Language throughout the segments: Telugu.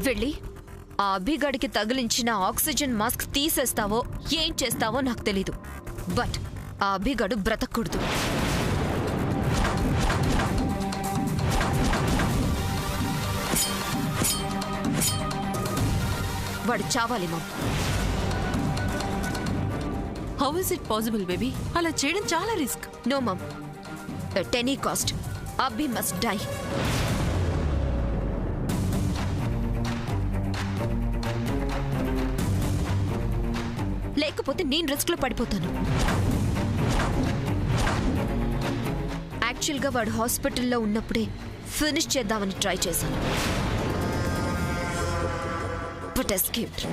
వెళ్ళి ఆ అభిగాడికి తగిలించిన ఆక్సిజన్ మాస్క్ తీసేస్తావో ఏం చేస్తావో నాకు తెలీదు. బట్ ఆ అభిగాడు బ్రతకూడదు. వాడు చావాలి mam. How is it possible baby? అలా చేయడం చాలా risk. No mam, at any cost Abhi must die. లేకపోతే నేను రిస్క్ లో పడిపోతాను. యాక్చువల్గా వాడు హాస్పిటల్లో ఉన్నప్పుడే ఫినిష్ చేద్దామని ట్రై చేశాను. But escaped.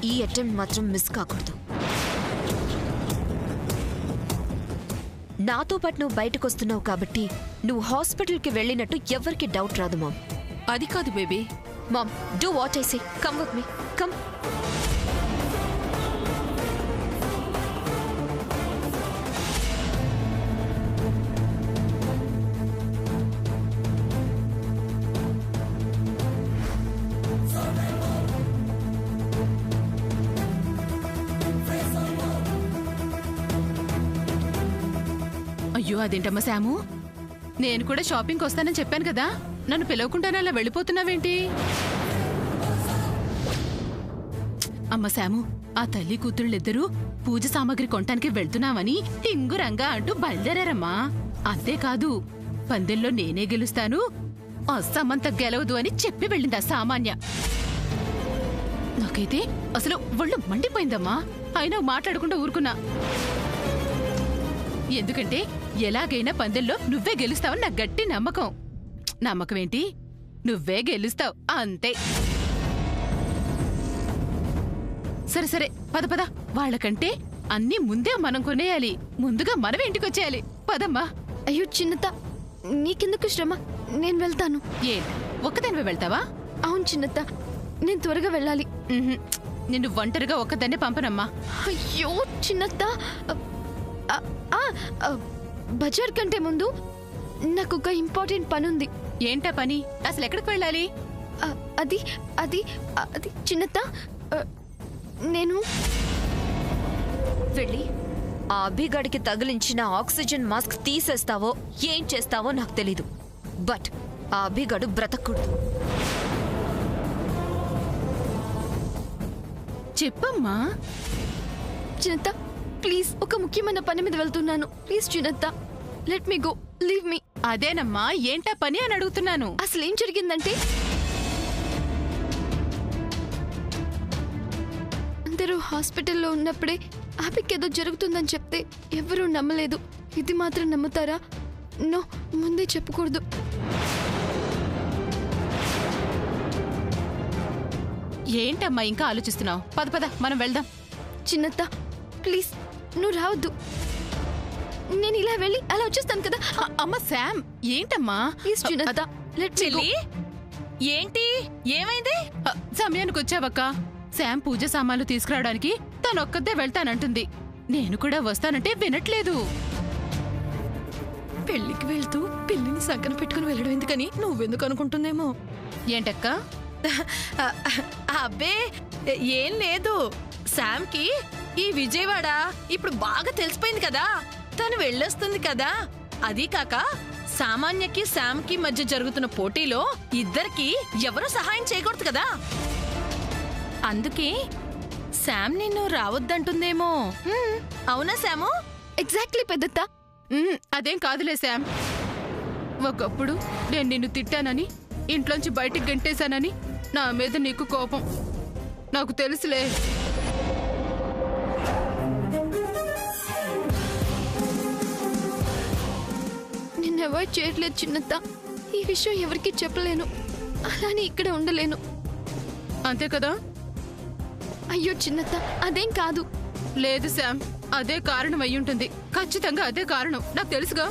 ఈ అటెంప్ట్ మాత్రం మిస్ కాకూడదు. నాతో పాటు నువ్వు బయటకు వస్తున్నావు కాబట్టి నువ్వు హాస్పిటల్కి వెళ్ళినట్టు ఎవరికి డౌట్ రాదు మామ్. అది కాదు baby. Mam, do what I say. Come with me. Come. అయ్యో అదేంటమ్మా శాము, నేను కూడా షాపింగ్కి వస్తానని చెప్పాను కదా, నన్ను పిలవకుండానే అలా వెళ్ళిపోతున్నావేంటి? అమ్మ శాము, ఆ తల్లి కూతుళ్ళిద్దరూ పూజ సామాగ్రి కొనటానికి వెళ్తున్నామని టింగురంగా అంటూ బయలుదేరారమ్మా. అంతేకాదు పందెంలో నేనే గెలుస్తాను, అస్సమంత గెలవదు అని చెప్పి వెళ్ళింది ఆ సామాన్య. నాకైతే అసలు ఒళ్ళు మండిపోయిందమ్మా. అయినా మాట్లాడకుండా ఊరుకున్నా. ఎందుకంటే ఎలాగైనా పందెంలో నువ్వే గెలుస్తావని నాకు గట్టి నమ్మకం. నమ్మకం ఏంటి, నువ్వే గెలుస్తావు అంతే. సరే సరే పద పద. వాళ్ళకంటే అన్నీ ముందే మనం కొనేయాలి. ముందుగా మనం ఇంటికొచ్చేయాలి. పదమ్మా. అయ్యో చిన్నత, నీకెందుకు శ్రమ, నేను వెళ్తాను. ఏంటి ఒక్కదానివే వెళ్తావా? అవును చిన్నత, నేను త్వరగా వెళ్ళాలి. నిన్ను ఒంటరిగా ఒక్కదాన్నే పంపనమ్మా. అయ్యో చిన్నత, బజార్ కంటే ముందు నాకు ఒక ఇంపార్టెంట్ పని ఉంది. ఏంటా పని? అసలు ఎక్కడికి వెళ్ళాలి? అది అది అది చిన్నత, నేను వెళ్ళి ఆ అభిగాడికి తగిలించిన ఆక్సిజన్ మాస్క్ తీసేస్తావో ఏం చేస్తావో నాకు తెలీదు. బట్ ఆ అభిగాడు బ్రతకూడదు. చెప్పమ్మా. చిన్నత ప్లీజ్, ఒక ముఖ్యమైన పని మీద వెళ్తున్నాను. ప్లీజ్ చిన్నత, let me go, leave me. అదేనమ్మా, ఏంటా పని అని అడుగుతున్నాను. అసలు ఏం జరిగిందంటే, అందరూ హాస్పిటల్లో ఉన్నప్పుడే ఆపికి ఏదో జరుగుతుందని చెప్తే ఎవరూ నమ్మలేదు. ఇది మాత్రం నమ్ముతారా? నో, ముందే చెప్పకూడదు. ఏంటమ్మా ఇంకా ఆలోచిస్తున్నావు? పద పద మనం వెళ్దాం. చిన్నత ప్లీజ్, నువ్వు రావద్దు. నేను ఇలా వెళ్ళి అలా వచ్చేస్తాను కదా. అమ్మ శామ్, ఏంటమ్మా? ప్లీజ్ చిన్నత, లెట్ మీ గో. ఏంటి, ఏమైంది? సమయానికి వచ్చావక్క. శామ్ పూజ సామాన్లు తీసుకురావడానికి తనొక్కదే వెళ్తానంటుంది. నేను కూడా వస్తానంటే వినట్లేదు. పెళ్లికి వెళ్తూ పిల్లిని సగ్గన పెట్టుకుని వెళ్ళడం ఎందుకని నువ్వెందుకు అనుకుంటుందేమో. ఏంటక్క? అబ్బే ఏం లేదు. శామ్కి ఈ విజయవాడ ఇప్పుడు బాగా తెలిసిపోయింది కదా, తను వెళ్ళొస్తుంది కదా. అదీ కాక సామాన్యకి శామ్కి మధ్య జరుగుతున్న పోటీలో ఇద్దరికి ఎవరూ సహాయం చేయకూడదు కదా. అందుకే శామ్ నిన్ను రావద్దంటుందేమో. అవునా శాము? ఎగ్జాక్ట్లీ పెద్దత్త. అదేం కాదులే శామ్. ఒకప్పుడు నేను నిన్ను తిట్టానని, ఇంట్లోంచి బయటికి గంటేశానని నా మీద నీకు కోపం. నాకు తెలుసులే. నిన్ను అవాయిడ్ చేయట్లేదు చిన్నత్త. ఈ విషయం ఎవరికీ చెప్పలేను, అలానే ఇక్కడ ఉండలేను. అంతే కదా? అయ్యో చిన్నత్త, అదేం కాదు. లేదు శామ్, అదే కారణం అయ్యుంటుంది. ఖచ్చితంగా అదే కారణం, నాకు తెలుసుగా.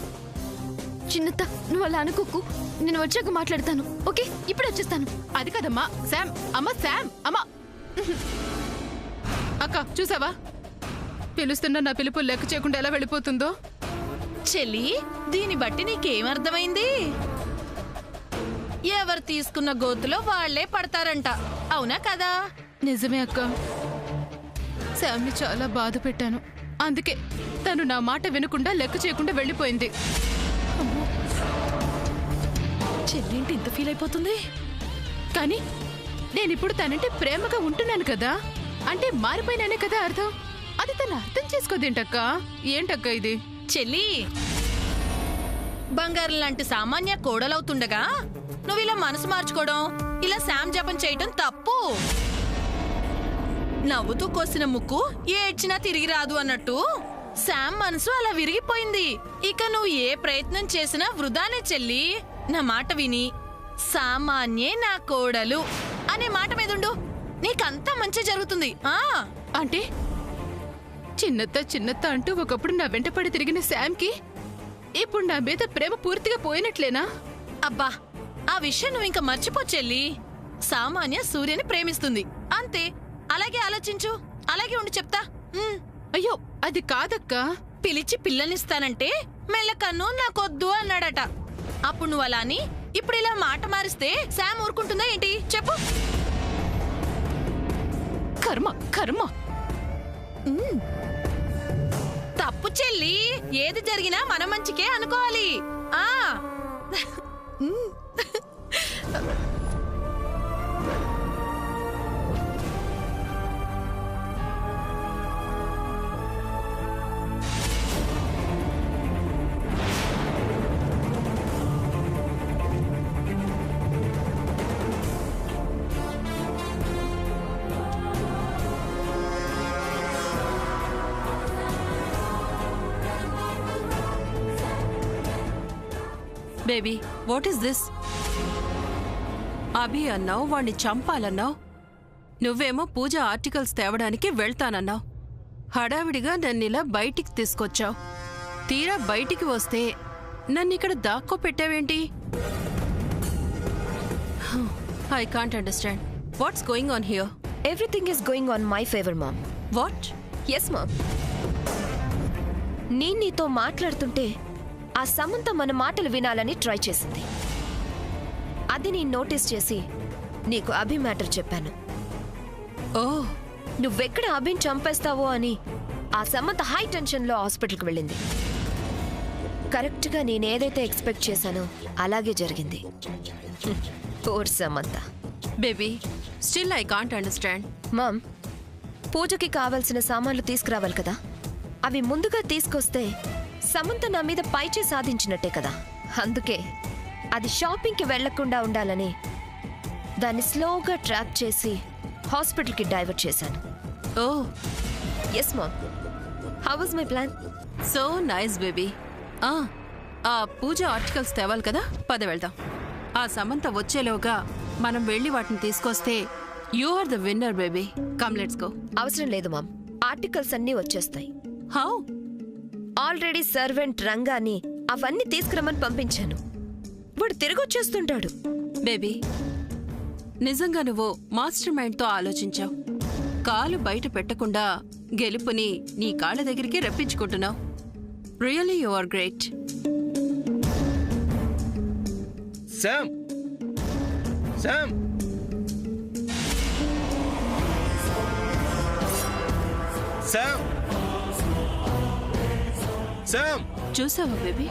చిన్నత్త, నువ్వు అలా అనుకోకు. నేను వచ్చాక మాట్లాడతాను. ఓకే, ఇప్పుడు వచ్చేస్తాను. అది కదమ్మా శామ్. అమ్మ శామ్, అమ్మ. అక్క చూసావా, పిలుస్తున్నా నా పిలుపు లెక్క చేయకుండా ఎలా వెళ్ళిపోతుందో. చెల్లి, దీన్ని బట్టి నీకేమర్థమైంది? ఎవరు తీసుకున్న గోతులో వాళ్లే పడతారంట. అవునా కదా? నిజమే అక్క. శామ్ని చాలా బాధ పెట్టాను. అందుకే తను నా మాట వినకుండా లెక్క చేయకుండా వెళ్ళిపోయింది. చెల్లింటి ఇంత ఫీల్ అయిపోతుంది. కానీ నేనిప్పుడు తనంటే ప్రేమగా ఉంటున్నాను కదా, అంటే మారిపోయినానే కదా అర్థం. అది తను అర్థం చేసుకోదేంటక్క? ఏంటక్క ఇది? చెల్లి, బంగారం లాంటి సామాన్య కోడలవుతుండగా నువ్వు ఇలా మనసు మార్చుకోవడం, ఇలా శామ్ జపం చేయటం తప్పు. నవ్వుతూ కోసిన ముక్కు ఏడ్చినా తిరిగి రాదు అన్నట్టు శామ్ మనసు అలా విరిగిపోయింది. ఇక నువ్వు ఏ ప్రయత్నం చేసినా వృధానే చెల్లి. నా మాట విని సామాన్యే నా కోడలు అనే మాట మీదుండు. నీకంతా మంచి జరుగుతుంది. అంటే చిన్నత్త అంటూ ఒకప్పుడు నా వెంట పడి తిరిగిన శామ్కి ఇప్పుడు నా మీద ప్రేమ పూర్తిగా పోయినట్లేనా? అబ్బా, ఆ విషయం నువ్వు ఇంకా మర్చిపో చెల్లి. సామాన్య సూర్యని ప్రేమిస్తుంది అంతే. అలాగే ఆలోచించు, అలాగే ఉండి చెప్తా. అయ్యో అది కాదక్క. పిలిచి పిల్లనిస్తానంటే మెల్లకన్ను నాకొద్దు అన్నాడట. అప్పుడు నువ్వు అలా అని ఇప్పుడు ఇలా మాట మారిస్తే శామ్ ఊరుకుంటుందా ఏంటి చెప్పు? కర్మ కర్మ. తప్పు చెల్లి. ఏది జరిగినా మన మంచికే అనుకోవాలి. Baby, what is this? Abhi అన్నావు, వాణ్ణి చంపాలన్నావు. నువ్వేమో పూజ ఆర్టికల్స్ తేవడానికి వెళ్తానన్నావు. హడావిడిగా నన్నిలా బయటికి తీసుకొచ్చావు. తీరా బయటికి వస్తే నన్నిక్కడ దాక్కో పెట్టావేంటి? I can't understand. What's going on here? Everything is going on my favor, Mom. What? Yes, Mom. నేను నీతో మాట్లాడుతుంటే ఆ సమంత మన మాటలు వినాలని ట్రై చేసింది. అది నేను నోటీస్ చేసి నీకు అభి మ్యాటర్ చెప్పాను. ఓ, నువ్వెక్కడ అభిని చంపేస్తావో అని ఆ సమంత హై టెన్షన్లో హాస్పిటల్కి వెళ్ళింది. కరెక్ట్గా నేనేదైతే ఎక్స్పెక్ట్ చేశానో అలాగే జరిగింది. Poor Samantha. Baby, still I can't understand. Mam, పూజకి కావలసిన సామాన్లు తీసుకురావాలి కదా, అవి ముందుగా తీసుకొస్తే సమంత నా మీద పైచే సాధించినట్టే కదా. అందుకే అది షాపింగ్కి వెళ్లకుండా ఉండాలని దాన్ని స్లోగా ట్రాక్ చేసి హాస్పిటల్కి డైవర్ట్ చేశాను. Oh, yes mom. How was my plan? So nice baby. ఆ పూజ ఆర్టికల్స్ తేవాలి కదా, పద వెళ్దాం. ఆ సమంత వచ్చేలోగా మనం వెళ్ళి వాటిని తీసుకొస్తే you are the winner baby. Come let's go. అవసరం లేదు మామ్, ఆర్టికల్స్ అన్నీ వచ్చేస్తాయి. హౌ? ఆల్రెడీ సర్వెంట్ రంగాని అవన్నీ తీసుకురమ్మని పంపించాను. వాడు తిరిగి వచ్చేస్తుంటాడు. బేబీ, నిజంగా నువ్వు మాస్టర్ మైండ్తో ఆలోచించావు. కాలు బయట పెట్టకుండా గెలుపుని నీ కాళ్ళ దగ్గరికి రప్పించుకుంటున్నావు. Really you are great. Sam, Sam, Sam, Sam. చూసావా బేబీ?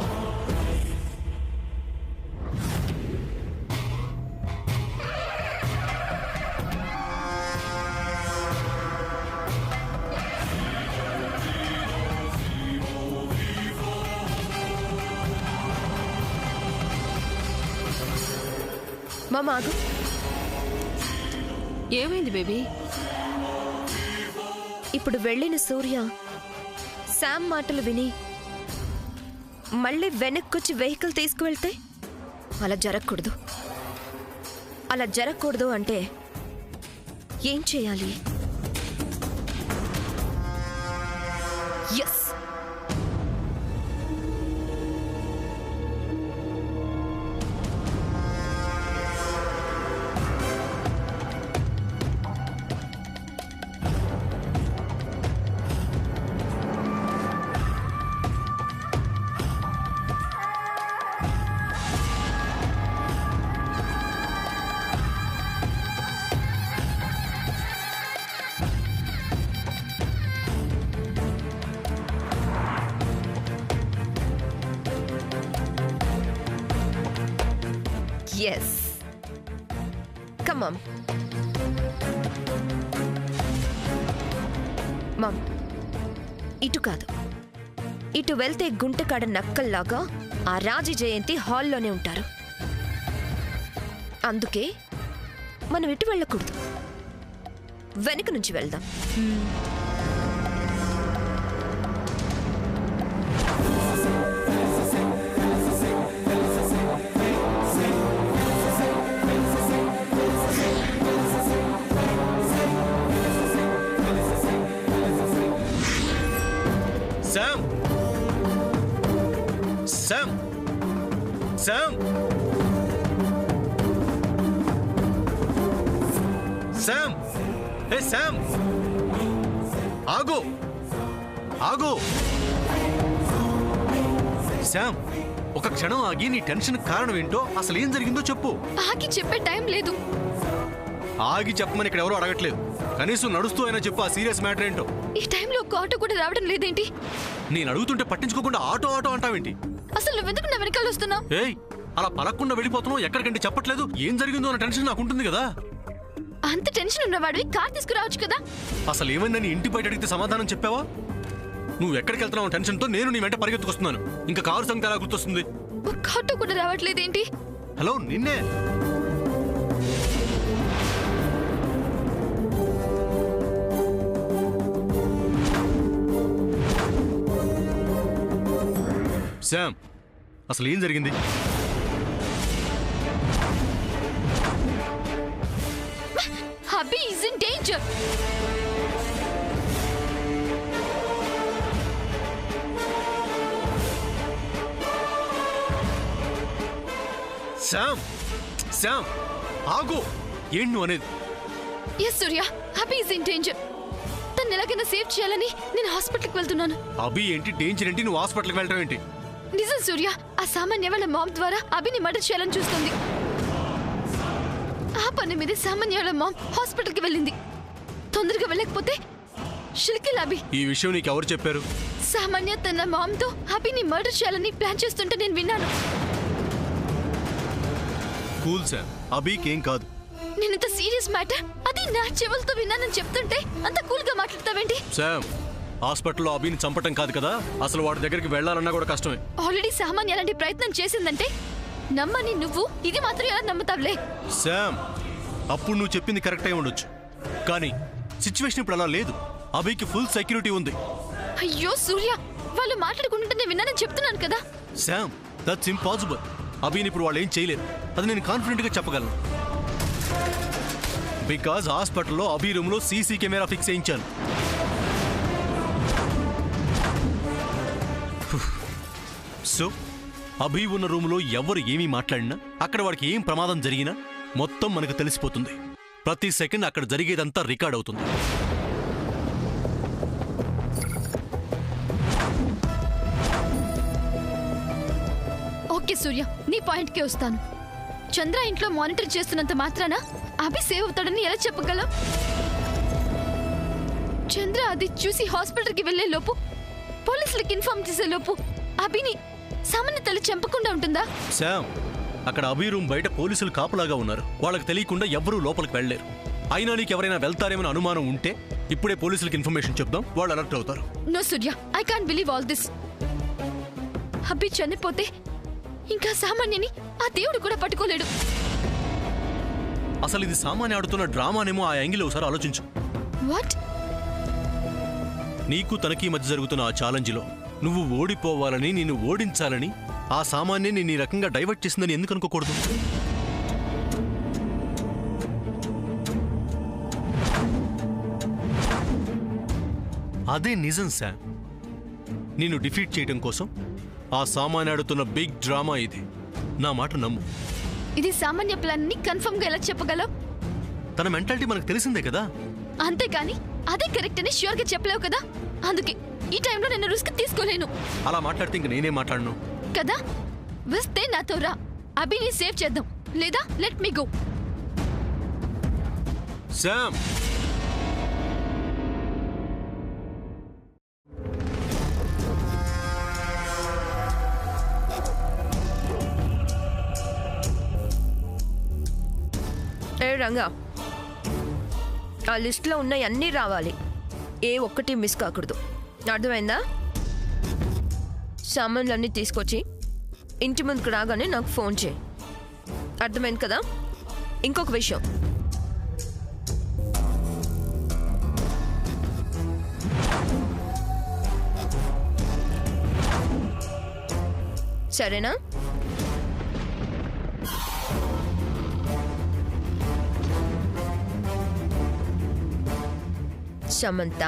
మామ ఆగు. ఏమైంది బేబీ? ఇప్పుడు వెళ్ళిన సూర్య శామ్ మాటలు విని మళ్ళీ వెనక్కొచ్చి వెహికల్ తీసుకువెళ్తే అలా జరగకూడదు. అలా జరగకూడదు అంటే ఏం చేయాలి? ఎస్, ఎస్ కమ్ మమ్ ఇటు కాదు, ఇటు వెళ్తే గుంటకాడ నక్కల్లాగా ఆ రాజీ జయంతి హాల్లోనే ఉంటారు. అందుకే మనం ఇటు వెళ్ళకూడదు, వెనుక నుంచి వెళ్దాం. శామ్ శామ్ శామ్ శామ్ ఏ శామ్ ఆగు ఆగు శామ్ ఒక క్షణం ఆగి నీ టెన్షన్ కారణం ఏంటో అసలు ఏం జరిగిందో చెప్పు. ఆగి చెప్పే టైం లేదు. ఆగి చెప్పమని ఇక్కడ ఎవరో అడగట్లేదు. కనీసం నడుస్తూ అయినా చెప్పు ఆ సీరియస్ మ్యాటర్ ఏంటో. ఈ టైంలో ఒక ఆటో కూడా రావడం లేదేంటి? నేను అడుగుతుంటే పట్టించుకోకుండా ఆటో ఆటో అంటావేంటి? అసలు నువ్వెందుకు నా వెనకాల వస్తున్నావు? ఏయ్ అలా పలక్కుండా వెళ్ళిపోతున్నావు, ఎక్కడికంటే చెప్పట్లేదు. ఏం జరిగిందో అన్న టెన్షన్ నాకు ఉంటుంది కదా. అంత టెన్షన్ ఉన్నవాడివి కార్ తీసుకురావచ్చు కదా. అసలు ఏమైందని ఇంటి బయట అడిగితే సమాధానం చెప్పావా? నువ్వు ఎక్కడికి వెళ్తున్నావు టెన్షన్తో నేను నీ వెంట పరిగెత్తుకొస్తున్నాను. ఇంకా కారు సంగతి ఎలా గుర్తొస్తుంది? ఒక ఆటో కూడా రావట్లేదేంటి? హలో నిన్నే. శామ్ అసలు ఏం జరిగింది? Hubby is in danger. Sam Sam ఆగు. ఏంటి నువ్వు అనేది? Yes Surya, hubby is in danger. తను ఎలాగైనా సేవ్ చేయాలని నేను హాస్పిటల్కి వెళ్తున్నాను. అభి ఏంటి, డేంజర్ ఏంటి, నువ్వు హాస్పిటల్కి వెళ్ళడం ఏంటి? నిజం సూర్య, ఆ సామాన్య వాళ్ళ మామ్ ద్వారా అభిని మర్డర్ చేయాలని చూస్తుంది. ఆ పని మీద సామాన్య వాళ్ళ మామ్ హాస్పిటల్కి వెళ్ళింది. తొందరగా వెళ్ళకపోతే షిల్కిల్ అభి. ఈ విషయం నీకు ఎవరు చెప్పారు? సామాన్య తన మామ్ తో అభిని మర్డర్ చేయాలని ప్లాన్ చేస్తుంటే నేను విన్నాను. కూల్ శామ్, అభికేం కాదు. నేను ఇంత సీరియస్ మ్యాటర్ అది నా చెవులతో విన్నానని చెప్తుంటే అంత కూల్ గా మాట్లాడతావేంటి? శామ్ హాస్పిటల్లో అభిని చంపటం కాదు కదా, అసలు వాడి దగ్గరికి వెళ్ళాలన్నా కూడా కష్టమే. ఆల్రెడీ సామాన్య అలాంటి ప్రయత్నం చేసిందంటే నమ్మని నువ్వు ఇది మాత్రం ఎలా నమ్ముతావులే? శామ్ అప్పుడు నువ్వు చెప్పింది కరెక్ట్ అయి ఉండొచ్చు, కానీ సిచ్యువేషన్ ఇప్పుడు అలా లేదు. అభికి ఫుల్ సెక్యూరిటీ ఉంది. అయ్యో సూర్య, వాళ్ళు మాట్లాడుకుంటుంటే నేను విన్నానని చెప్తున్నాను కదా. Sam that's impossible. అభిని ఇప్పుడు వాళ్ళు ఏం చేయలేరు, అది నేను కాన్ఫిడెంట్ గా చెప్పగలను. బికాజ్ హాస్పిటల్లో అభి రూమ్ లో సీసీ కెమెరా ఫిక్స్ చేయించాను. సో అభి ఉన్న రూమ్ లో ఎవరు ఏమీ మాట్లాడినా, అక్కడ వాడికి ఏం ప్రమాదం జరిగినా మొత్తం మనకు తెలిసిపోతుంది. ప్రతి సెకండ్ అక్కడ జరిగేదంతా రికార్డ్ అవుతుంది. ఓకే సూర్య, నీ పాయింట్కే వస్తాను. చంద్ర ఇంట్లో మానిటర్ చేస్తున్నంత మాత్రాన అభి సేవ్ అవుతాడని ఎలా చెప్పగలవు? చంద్ర అది చూసి హాస్పిటల్కి వెళ్లే లోపు, పోలీసులకు ఇన్ఫార్మ్ చేసే లోపు అభిని సామాన్య తల్లి చంపకుండా ఉంటుందా? శామ్ అక్కడ అభి రూమ్ బయట పోలీసులు కాపులాగా ఉన్నారు. వాళ్ళకి తెలియకుండా ఎవ్వరూ లోపలికి వెళ్ళలేరు. అయినా నీకు ఎవరైనా వెళ్తారేమని అనుమానం ఉంటే ఇప్పుడే పోలీసులకు ఇన్ఫర్మేషన్ చెప్దాం, వాళ్ళు అలర్ట్ అవుతారు. No Surya, I can't believe all this. Abhi చనిపోతే ఇంకా సామాన్యని ఆ దేవుడు కూడా పట్టుకోలేడు. అసలు ఇది సామాన్య ఆడుతున్న డ్రామానేమో, ఆ యాంగిల్ ఒకసారి ఆలోచించు. వాట్? నీకు తనకి మధ్య జరుగుతున్న ఆ ఛాలెంజ్లో నువ్వు ఓడిపోవాలని, నిన్ను ఓడించాలని ఆ సామాన్యని నీ రకంగా డైవర్ట్ చేసిందని ఎందుకు అనుకోకూడదు? అదే నిజం శామ్. నిన్ను డిఫీట్ చేయడం కోసం ఆ సామాన్య ఆడుతున్న బిగ్ డ్రామా ఇది. నా మాట నమ్ము. ఇది సామాన్య ప్లాన్ ని కన్ఫర్మ్ గా ఎలా చెప్పగలవు? తన మెంటాలిటీ మనకు తెలిసిందే కదా. అంతేకాని అదే కరెక్ట్ అని ష్యూర్ గా చెప్పలేవు కదా. అందుకే ఈ టైంలో నేను రిస్క్ తీసుకోలేను. అలా మాట్లాడితే ఇంక నేనే మాట్లాడను కదా. వస్తే నాతో రా, అభిని సేవ్ చేద్దాం. లేదా let me go. Sam Ranga, ఆ లిస్ట్లో ఉన్న అన్నీ రావాలి, ఏ ఒక్కటి మిస్ కాకూడదు. అర్థమైందా? సామాన్లన్నీ తీసుకొచ్చి ఇంటి ముందుకు రాగానే నాకు ఫోన్ చేయి. అర్థమైంది కదా? ఇంకొక విషయం, సరేనా? సమంత,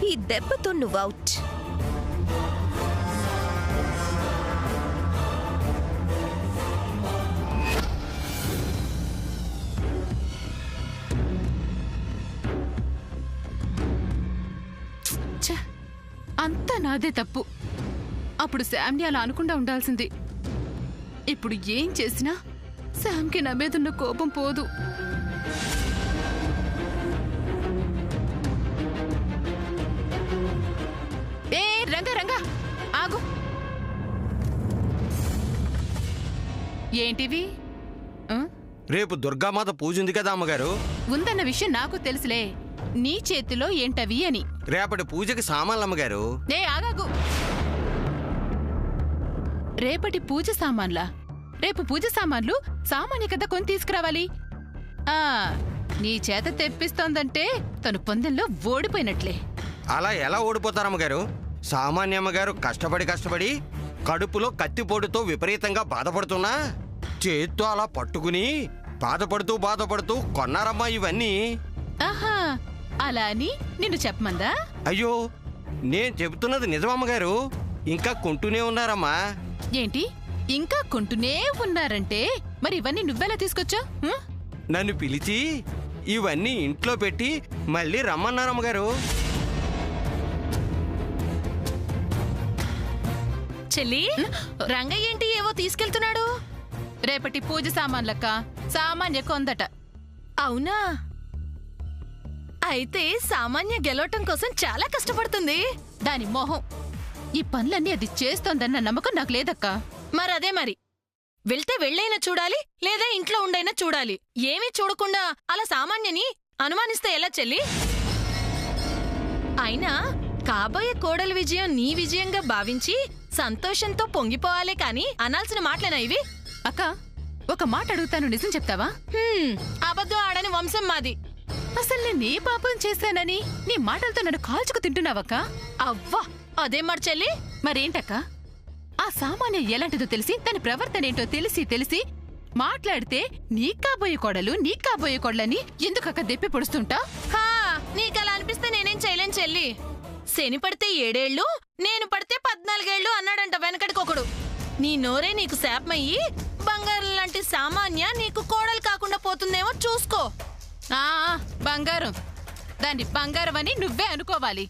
ఈ దెబ్బతో నువ్వు అవుట్. ఛ! అంతా నాదే తప్పు. అప్పుడు శామ్ని అలా అనుకుండా ఉండాల్సింది. ఇప్పుడు ఏం చేసినా శామ్కి నా మీద ఉన్న కోపం పోదు. ఏ రంగా రంగా ఆగు. ఏంటివి? ఆ? రేపు దుర్గామాత పూజ ఉంది కదా అమ్మగారు. ఉందన్న విషయం నాకు తెలుసులే. నీ చేతిలో ఏంటవి అని. రేపటి పూజకి సామాన్లు అమ్మగారు. నే ఆగాగు. రేపటి పూజ సామాన్లా? రేపు పూజ సామాన్లు సామాన్య కదా కొని తీసుకురావాలి. ఆ నీ చేత తెప్పిస్తోందంటే తను పందెంలో ఓడిపోయినట్లే. అలా ఎలా ఓడిపోతారమ్మగారు? సామాన్య అమ్మగారు కష్టపడి కడుపులో కత్తిపోటుతో విపరీతంగా బాధపడుతున్నా చేత్తో అలా పట్టుకుని బాధపడుతూ కొన్నారమ్మా ఇవన్నీ. ఆహా, అలా అని నిన్ను చెప్పమందా? అయ్యో, నేను చెబుతున్నది నిజమమ్మగారు. ఇంకా కొంటూనే ఉన్నారమ్మా. ఏంటి ఇంకా కొంటూనే ఉన్నారంటే మరి ఇవన్నీ నువ్వెలా తీసుకొచ్చావు? నన్ను పిలిచి ఇవన్నీ ఇంట్లో పెట్టి మళ్ళీ రమ్మన్నారమ్మగారు. చెల్లి, రంగయ్య ఏంటి ఏవో తీసుకెళ్తున్నాడు? రేపటి పూజ సామాన్లక్క సామాన్య కొందట. అవునా? అయితే సామాన్య గెలవటం కోసం చాలా కష్టపడుతుంది. దాని మోహం. ఈ పనులన్నీ అది చేస్తోందన్న నమ్మకం నాకు లేదక్కా. మరదే మరి. వెళ్తే వెళ్ళైనా చూడాలి, లేదా ఇంట్లో ఉండైనా చూడాలి. ఏమీ చూడకుండా అలా సామాన్యని అనుమానిస్తే ఎలా చెల్లి? అయినా కాబోయే కోడలి విజయం నీ విజయంగా భావించి సంతోషంతో పొంగిపోవాలే కాని అనాల్సిన మాటలేనా ఇవి? అక్క, ఒక మాట అడుగుతాను, నిజం చెప్తావా? అబద్ధం ఆడని వంశం మాది. అసలు నేను ఏ పాపం చేశానని నీ మాటలతో నన్ను కాల్చుకు తింటున్నావక్క? అవ్వా, అదే మరి చెల్లి. మరేంటక్క? ఆ సామాన్య ఎలాంటిదో తెలిసి దాని ప్రవర్తన ఏంటో తెలిసి మాట్లాడితే నీ కాబోయే కోడలని ఎందుకక్క దెప్పి పొడుస్తుంటా? హా, నీకలా అనిపిస్తే నేనేం చేయలేను చెల్లి. శని పడితే 7 ఏళ్ళు, నేను పడితే 14 ఏళ్ళు అన్నాడంట వెనకటికొకడు. నీ నోరే నీకు శాపమయ్యి బంగారం లాంటి సామాన్య నీకు కోడలు కాకుండా పోతుందేమో చూసుకో. ఆ బంగారం, దాన్ని బంగారం అని నువ్వే అనుకోవాలి.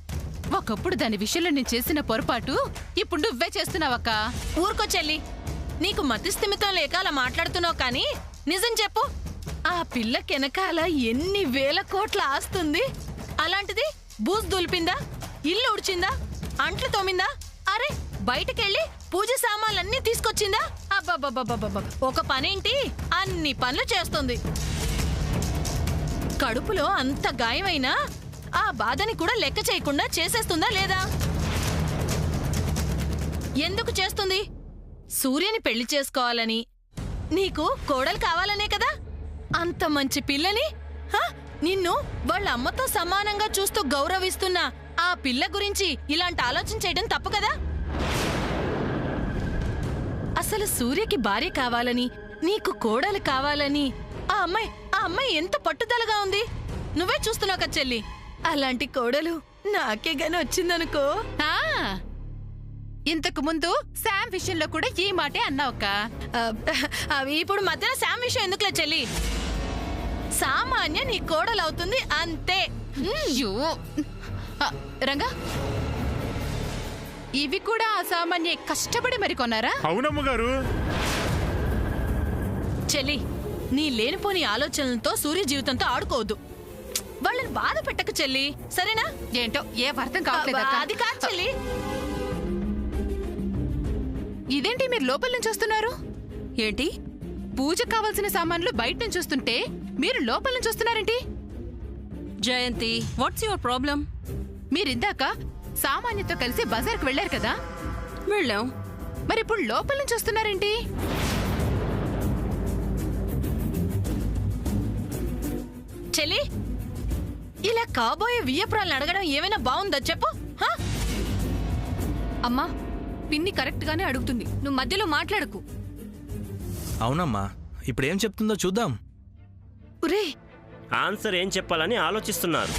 ఒకప్పుడు దాని విషయంలో నేను చేసిన పొరపాటు ఇప్పుడు నువ్వే చేస్తున్నావక్క. ఊరుకో చెల్లి, నీకు మతిస్థిమితం లేక అలా మాట్లాడుతున్నావు కానీ నిజం చెప్పు. ఆ పిల్లకెనకాల ఎన్ని వేల కోట్ల ఆస్తుంది. అలాంటిది బూజు దులిపిందా, ఇల్లు ఉడిచిందా, అంట్లు తోమిందా, అరే బయటకెళ్ళి పూజ సామాన్లన్నీ తీసుకొచ్చిందా? అబ్బబ్బబ్బబ్బబ్బ, ఒక పనేంటి అన్ని పనులు చేస్తుంది. కడుపులో అంత గాయమైనా ఆ బాధని కూడా లెక్క చేయకుండా చేసేస్తుందా లేదా? ఎందుకు చేస్తుంది? సూర్యని పెళ్లి చేసుకోవాలని, నీకు కోడలు కావాలనే కదా. అంత మంచి పిల్లని నిన్ను వాళ్ళ అమ్మతో సమానంగా చూస్తూ గౌరవిస్తున్న ఆ పిల్ల గురించి ఇలాంటి ఆలోచన చేయడం తప్పు కదా. అసలు సూర్యకి భార్య కావాలని, నీకు కోడలు కావాలని ఆ అమ్మాయి ఎంత పట్టుదలగా ఉంది. నువ్వే చూస్తున్నావు కదా చెల్లి. అలాంటి కోడలు నాకే గాని వచ్చిందనుకో. ఇంతకు ముందు శామ్ విషయంలో కూడా ఈ మాటే అన్నావక్క. ఇప్పుడు మధ్యన శామ్ విషయం ఎందుకులే చెల్లి. సామాన్య నీ కోడలు అవుతుంది అంతే. రంగా, ఇవి కూడా ఆ సామాన్య కష్టపడి మరి కొన్నారా? అవునమ్మగారు. చెల్లి, నీ లేనిపోని ఆలోచనలతో సూర్య జీవితంతో ఆడుకోవద్దు. వాళ్ళని బాధ పెట్టకు చెల్లి, సరేనా? ఏంటో ఏ అర్థం కావట్లేదు. అది కాదు చెల్లి. ఇదేంటి మీరు లోపల నుంచి వస్తున్నారు? ఏంటి పూజ కావాల్సిన సామాన్లు బయట నుంచి చూస్తుంటే మీరు లోపల నుంచి చూస్తున్నారేంటి? జయంతి, వాట్స్ యువర్ ప్రాబ్లం? మీరిందాక సామాన్యతో కలిసి బజార్కు వెళ్లారు కదా, వెళ్ళాం. మరిప్పుడు లోపల నుంచి చూస్తున్నారేంటి? చెల్లి, ఇలా కాబోయే వియ్యపురాలను అడగడం ఏమైనా బాగుందా చెప్పు? హా? అమ్మా, పిన్ని కరెక్ట్ గానే అడుగుతుంది, నువ్వు మధ్యలో మాట్లాడకు. అవునమ్మా, ఇప్పుడేం చెప్తుందో చూద్దాం. ఒరే, ఆన్సర్ ఏం చెప్పాలని ఆలోచిస్తున్నారు.